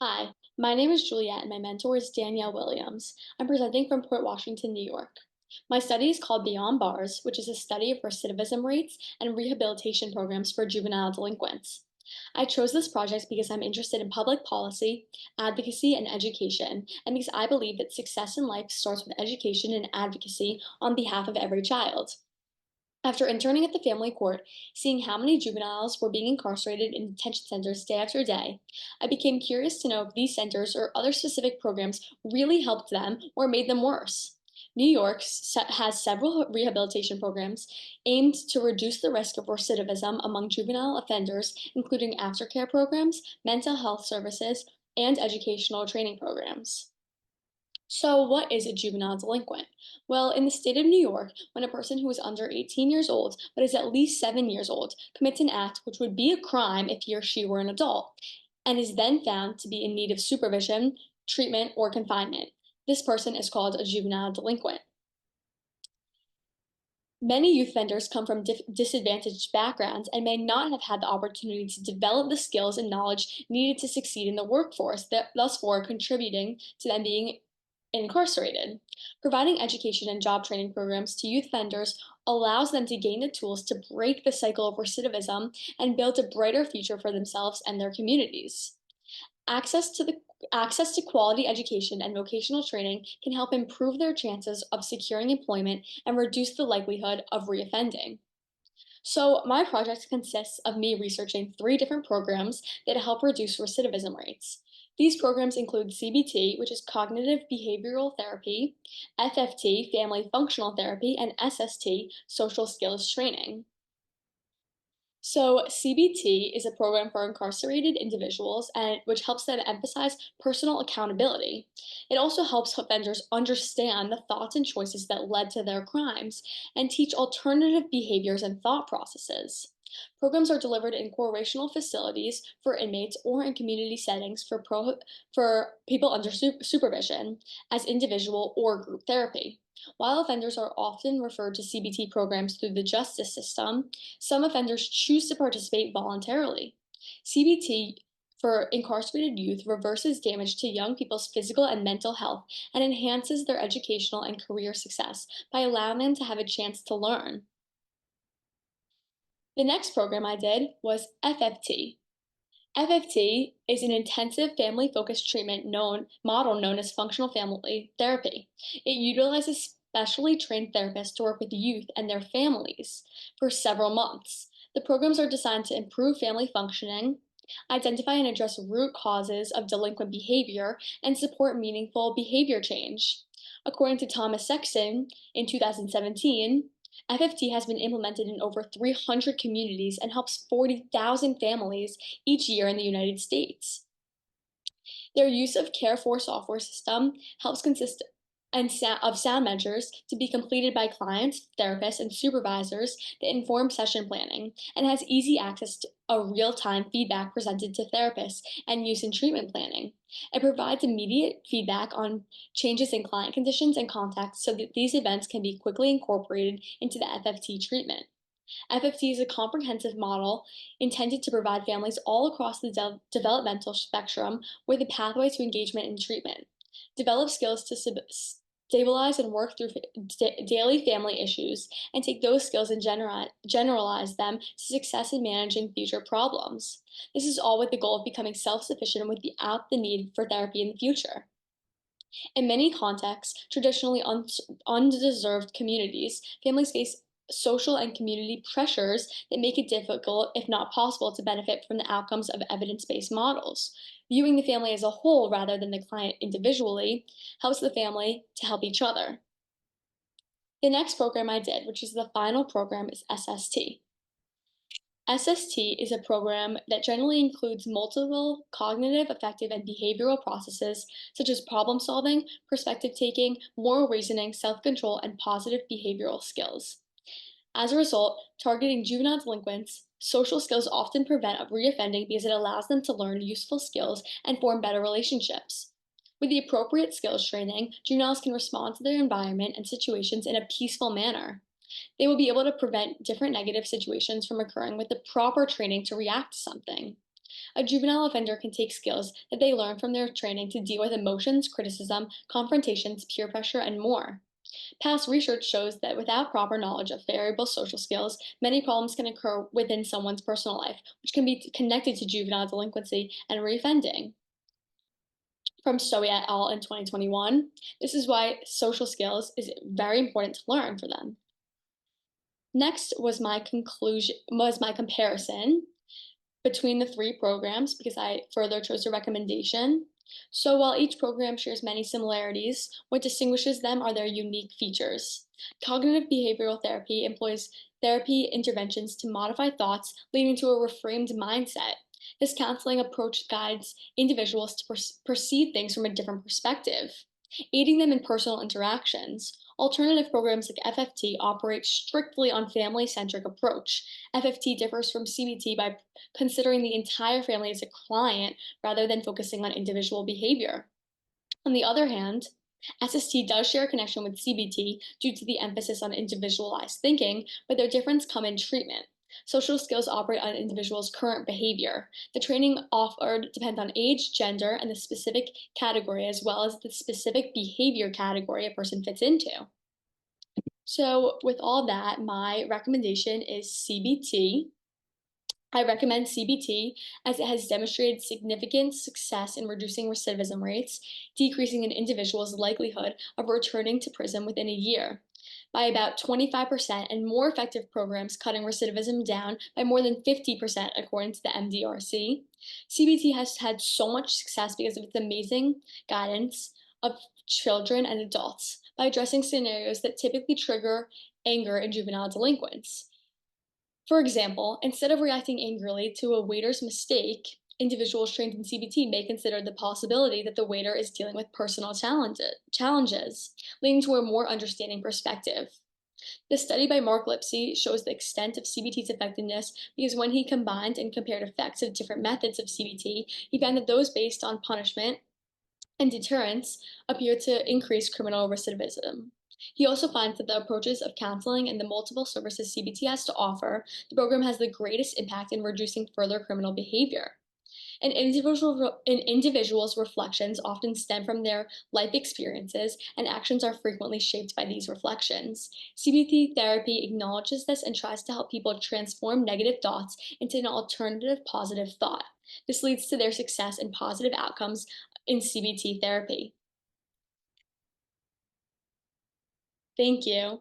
Hi, my name is Juliet and my mentor is Danielle Williams. I'm presenting from Port Washington, New York. My study is called Beyond Bars, which is a study of recidivism rates and rehabilitation programs for juvenile delinquents. I chose this project because I'm interested in public policy, advocacy, and education, and because I believe that success in life starts with education and advocacy on behalf of every child. After interning at the family court, seeing how many juveniles were being incarcerated in detention centers day after day, I became curious to know if these centers or other specific programs really helped them or made them worse. New York has several rehabilitation programs aimed to reduce the risk of recidivism among juvenile offenders, including aftercare programs, mental health services, and educational training programs. So, what is a juvenile delinquent? Well, in the state of New York, when a person who is under 18 years old but is at least 7 years old commits an act which would be a crime if he or she were an adult, and is then found to be in need of supervision, treatment, or confinement, this person is called a juvenile delinquent. Many youth offenders come from disadvantaged backgrounds and may not have had the opportunity to develop the skills and knowledge needed to succeed in the workforce, thus for contributing to them being incarcerated. Providing education and job training programs to youth offenders allows them to gain the tools to break the cycle of recidivism and build a brighter future for themselves and their communities. Access to quality education and vocational training can help improve their chances of securing employment and reduce the likelihood of reoffending. So, my project consists of me researching three different programs that help reduce recidivism rates. These programs include CBT, which is cognitive behavioral therapy, FFT, family functional therapy, and SST, social skills training. So, CBT is a program for incarcerated individuals and which helps them emphasize personal accountability. It also helps offenders understand the thoughts and choices that led to their crimes and teach alternative behaviors and thought processes. Programs are delivered in correctional facilities for inmates or in community settings for people under supervision as individual or group therapy. While offenders are often referred to CBT programs through the justice system, some offenders choose to participate voluntarily. CBT for incarcerated youth reverses damage to young people's physical and mental health and enhances their educational and career success by allowing them to have a chance to learn. The next program I did was FFT. FFT is an intensive family-focused treatment model known as functional family therapy. It utilizes specially trained therapists to work with youth and their families for several months. The programs are designed to improve family functioning, identify and address root causes of delinquent behavior, and support meaningful behavior change. According to Thomas Sexton in 2017, FFT has been implemented in over 300 communities and helps 40,000 families each year in the United States. Their use of Care4 software system helps consist of sound measures to be completed by clients, therapists, and supervisors that inform session planning and has easy access to a real-time feedback presented to therapists and use in treatment planning. It provides immediate feedback on changes in client conditions and contexts so that these events can be quickly incorporated into the FFT treatment. FFT is a comprehensive model intended to provide families all across the developmental spectrum with a pathway to engagement and treatment, develop skills to stabilize and work through daily family issues, and take those skills and generalize them to success in managing future problems. This is all with the goal of becoming self-sufficient without the need for therapy in the future. In many contexts, traditionally undeserved communities, families face social and community pressures that make it difficult, if not possible, to benefit from the outcomes of evidence-based models. Viewing the family as a whole rather than the client individually helps the family to help each other. The next program I did, which is the final program, is SST. SST is a program that generally includes multiple cognitive, affective, and behavioral processes such as problem solving, perspective taking, moral reasoning, self-control, and positive behavioral skills. As a result, targeting juvenile delinquents, social skills often prevent reoffending because it allows them to learn useful skills and form better relationships. With the appropriate skills training, juveniles can respond to their environment and situations in a peaceful manner. They will be able to prevent different negative situations from occurring with the proper training to react to something. A juvenile offender can take skills that they learn from their training to deal with emotions, criticism, confrontations, peer pressure, and more. Past research shows that without proper knowledge of variable social skills, many problems can occur within someone's personal life, which can be connected to juvenile delinquency and reoffending. From Stowe et al. In 2021, this is why social skills is very important to learn for them. Next was my comparison between the three programs because I further chose a recommendation. So while each program shares many similarities, what distinguishes them are their unique features. Cognitive behavioral therapy employs therapy interventions to modify thoughts, leading to a reframed mindset. This counseling approach guides individuals to perceive things from a different perspective, aiding them in personal interactions. Alternative programs like FFT operate strictly on family-centric approach. FFT differs from CBT by considering the entire family as a client rather than focusing on individual behavior. On the other hand, SST does share a connection with CBT due to the emphasis on individualized thinking, but their difference come in treatment. Social skills operate on individuals' current behavior. The training offered depends on age, gender, and the specific category, as well as the specific behavior category a person fits into. So, with all that, my recommendation is CBT. I recommend CBT as it has demonstrated significant success in reducing recidivism rates, decreasing an individual's likelihood of returning to prison within a year by about 25%, and more effective programs cutting recidivism down by more than 50%, according to the MDRC. CBT has had so much success because of its amazing guidance of children and adults by addressing scenarios that typically trigger anger in juvenile delinquents. For example, instead of reacting angrily to a waiter's mistake, individuals trained in CBT may consider the possibility that the waiter is dealing with personal challenges, leading to a more understanding perspective. The study by Mark Lipsey shows the extent of CBT's effectiveness because when he combined and compared effects of different methods of CBT, he found that those based on punishment and deterrence appear to increase criminal recidivism. He also finds that the approaches of counseling and the multiple services CBT has to offer, the program has the greatest impact in reducing further criminal behavior. An individual's reflections often stem from their life experiences, and actions are frequently shaped by these reflections. CBT therapy acknowledges this and tries to help people transform negative thoughts into an alternative positive thought. This leads to their success and positive outcomes in CBT therapy. Thank you.